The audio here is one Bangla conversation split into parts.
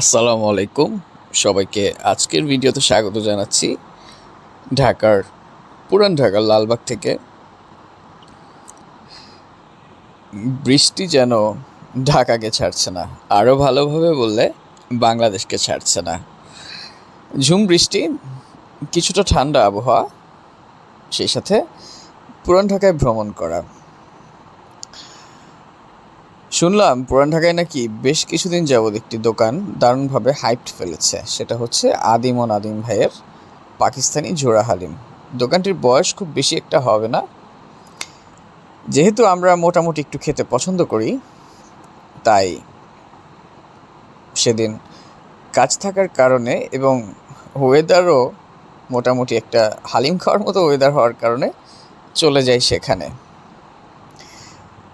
আসসালামু আলাইকুম সবাইকে। আজকের ভিডিওতে স্বাগত জানাচ্ছি ঢাকার পুরান ঢাকার লালবাগ থেকে। বৃষ্টি যেন ঢাকাকে ছাড়ছে না, আরও ভালোভাবে বললে বাংলাদেশকে ছাড়ছে না। ঝুম বৃষ্টি, কিছুটা ঠান্ডা আবহাওয়া, সেই সাথে পুরান ঢাকায় ভ্রমণ করা। শুনলাম পুরান ঢাকায় নাকি বেশ কিছুদিন যাবৎ একটি দোকান দারুণভাবে হাইপড ফেলেছে, সেটা হচ্ছে আদিম ও নাদিম ভাইয়ের পাকিস্তানি ঝোড়া হালিম। দোকানটির বয়স খুব বেশি একটা হবে না, যেহেতু আমরা মোটামুটি একটু খেতে পছন্দ করি, তাই সেদিন কাজ থাকার কারণে এবং ওয়েদারও মোটামুটি একটা হালিম খাওয়ার মতো ওয়েদার হওয়ার কারণে চলে যাই সেখানে।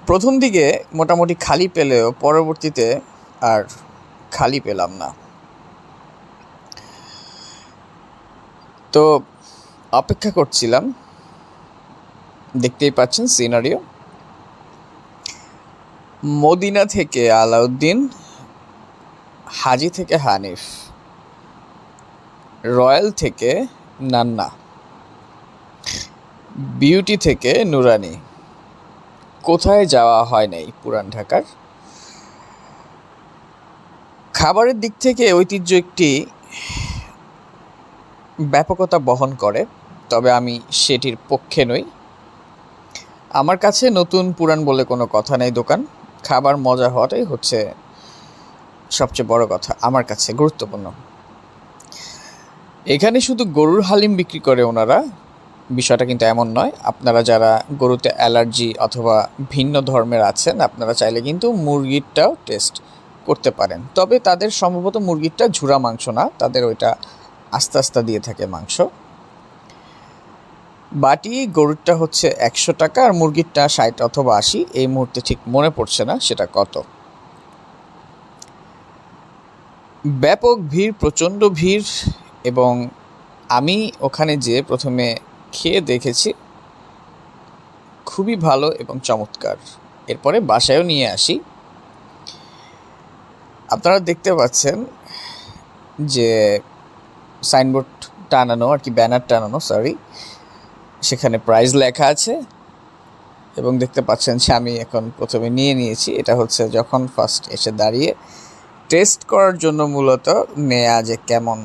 প্রথম দিকে মোটামুটি খালি পেলেও পরবর্তীতে আর খালি পেলাম না। তো অপেক্ষা করছিলাম, দেখতেই পাচ্ছেন সিনারিও। মদিনা থেকে আলাউদ্দিন, হাজি থেকে হানিফ, রয়্যাল থেকে নান্না, বিউটি থেকে নুরানি, কোথায় যাওয়া হয় নাই পুরান ঢাকার। খাবারের দিক থেকে ঐতিহ্য একটি ব্যাপকতা বহন করে, তবে আমি সেটির পক্ষে নই। আমার কাছে নতুন পুরান বলে কোনো কথা নেই। দোকান খাবার মজা হওয়াটাই হচ্ছে সবচেয়ে বড় কথা, আমার কাছে গুরুত্বপূর্ণ। এখানে শুধু গরুর হালিম বিক্রি করে ওনারা, বিষয়টা কিন্তু এমন নয়। আপনারা যারা গরুতে অ্যালার্জি অথবা ভিন্ন ধর্মের আছেন, আপনারা চাইলে কিন্তু মুরগিরটাও টেস্ট করতে পারেন। তবে তাদের সম্ভবত মুরগিরটা ঝুরা মাংস না, তাদের ওইটা আস্তে আস্তে দিয়ে থাকে মাংস। বাটি গরুরটা হচ্ছে 100 টাকা আর মুরগিরটা 60 অথবা 80, এই মুহূর্তে ঠিক মনে পড়ছে না সেটা কত। ব্যাপক ভিড়, প্রচণ্ড ভিড়, এবং আমি ওখানে যে প্রথমে খেয়ে দেখেছি, খুবই ভালো এবং চমৎকার। এরপরে বাসায়ও নিয়ে আসি। আপনারা দেখতে পাচ্ছেন যে সাইনবোর্ড টানানো, আর কি ব্যানার টানানো, সেখানে প্রাইস লেখা আছে, এবং দেখতে পাচ্ছেন যে আমি এখন প্রথমে নিয়েছি। এটা হচ্ছে যখন ফার্স্ট এসে দাঁড়িয়ে টেস্ট করার জন্য মূলত নেয়া, যে কেমন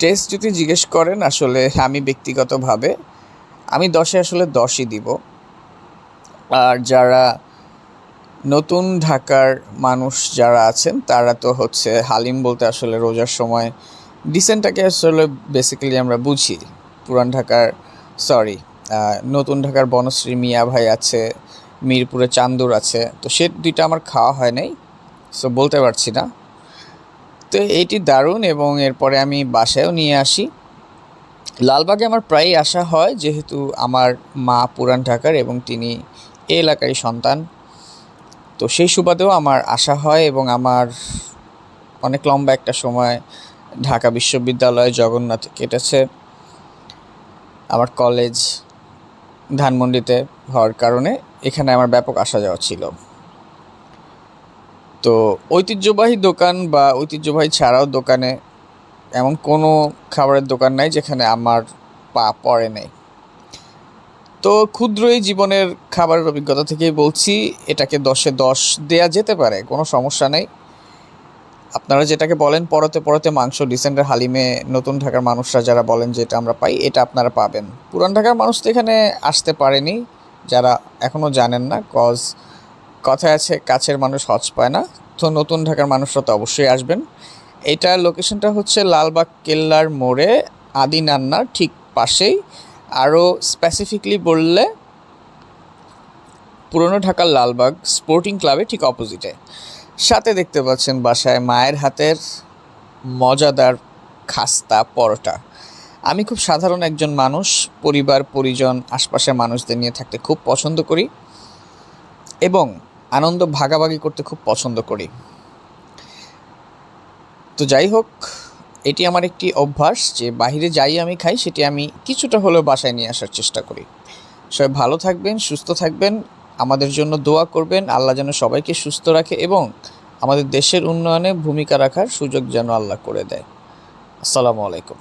টেস্ট যদি জিজ্ঞেস করেন, আসলে আমি ব্যক্তিগতভাবে আমি 10-এ আসলে 10ই দিব। আর যারা নতুন ঢাকার মানুষ যারা আছেন, তারা তো হচ্ছে হালিম বলতে আসলে রোজার সময় ডিসেন্টটাকে আসলে বেসিক্যালি আমরা বুঝি। পুরান ঢাকার নতুন ঢাকার বনশ্রী মিয়া ভাই আছে, মিরপুরে চান্দুর আছে, তো সে দুইটা আমার খাওয়া হয় নাই, সো বলতে পারছি না। তো এইটি দারুণ, এবং এরপরে আমি বাসায়ও নিয়ে আসি। লালবাগে আমার প্রায়ই আসা হয়, যেহেতু আমার মা পুরান ঢাকার এবং তিনি এই এলাকারই সন্তান, তো সেই সুবাদেও আমার আসা হয়। এবং আমার অনেক লম্বা একটা সময় ঢাকা বিশ্ববিদ্যালয় জগন্নাথে কেটেছে। আমার কলেজ ধানমন্ডিতে হওয়ার কারণে এখানে আমার ব্যাপক আসা যাওয়া ছিল। তো ঐতিহ্যবাহী দোকান বা ঐতিহ্যবাহী ছাড়াও দোকানে এমন কোনো খাবারের দোকান নাই যেখানে আমার পা পড়ে নাই। তো ক্ষুদ্র এই জীবনের খাবারের অভিজ্ঞতা থেকেই বলছি, এটাকে 10-এ 10 দেয়া যেতে পারে, কোনো সমস্যা নেই। আপনারা যেটাকে বলেন পরতে পরতে মাংস, ডিসেন্টের হালিমে নতুন ঢাকার মানুষরা যারা বলেন যে এটা আমরা পাই, এটা আপনারা পাবেন। পুরান ঢাকার মানুষ তো এখানে আসতে পারেনি, যারা এখনও জানেন না, কথায় আছে কাছের মানুষ হজ পায় না। তো নতুন ঢাকার মানুষরা তো অবশ্যই আসবেন। এটা লোকেশনটা হচ্ছে লালবাগ কেল্লার মোড়ে, আদি নান্নার ঠিক পাশেই। আরও স্পেসিফিকলি বললে পুরনো ঢাকার লালবাগ স্পোর্টিং ক্লাবের ঠিক অপোজিটে। সাথে দেখতে পাচ্ছেন বাসায় মায়ের হাতের মজাদার খাস্তা পরোটা। আমি খুব সাধারণ একজন মানুষ, পরিবার পরিজন আশপাশের মানুষদের নিয়ে থাকতে খুব পছন্দ করি এবং আনন্দ ভাগাভাগি করতে খুব পছন্দ করি। তো যাই হোক, এটি আমার একটি অভ্যাস যে বাইরে যাই আমি খাই, সেটি আমি কিছুটা হলেও বাসায় নিয়ে আসার চেষ্টা করি। সবাই ভালো থাকবেন, সুস্থ থাকবেন, আমাদের জন্য দোয়া করবেন। আল্লাহ যেন সবাইকে সুস্থ রাখে এবং আমাদের দেশের উন্নয়নে ভূমিকা রাখার সুযোগ যেন আল্লাহ করে দেয়। আসসালামু আলাইকুম।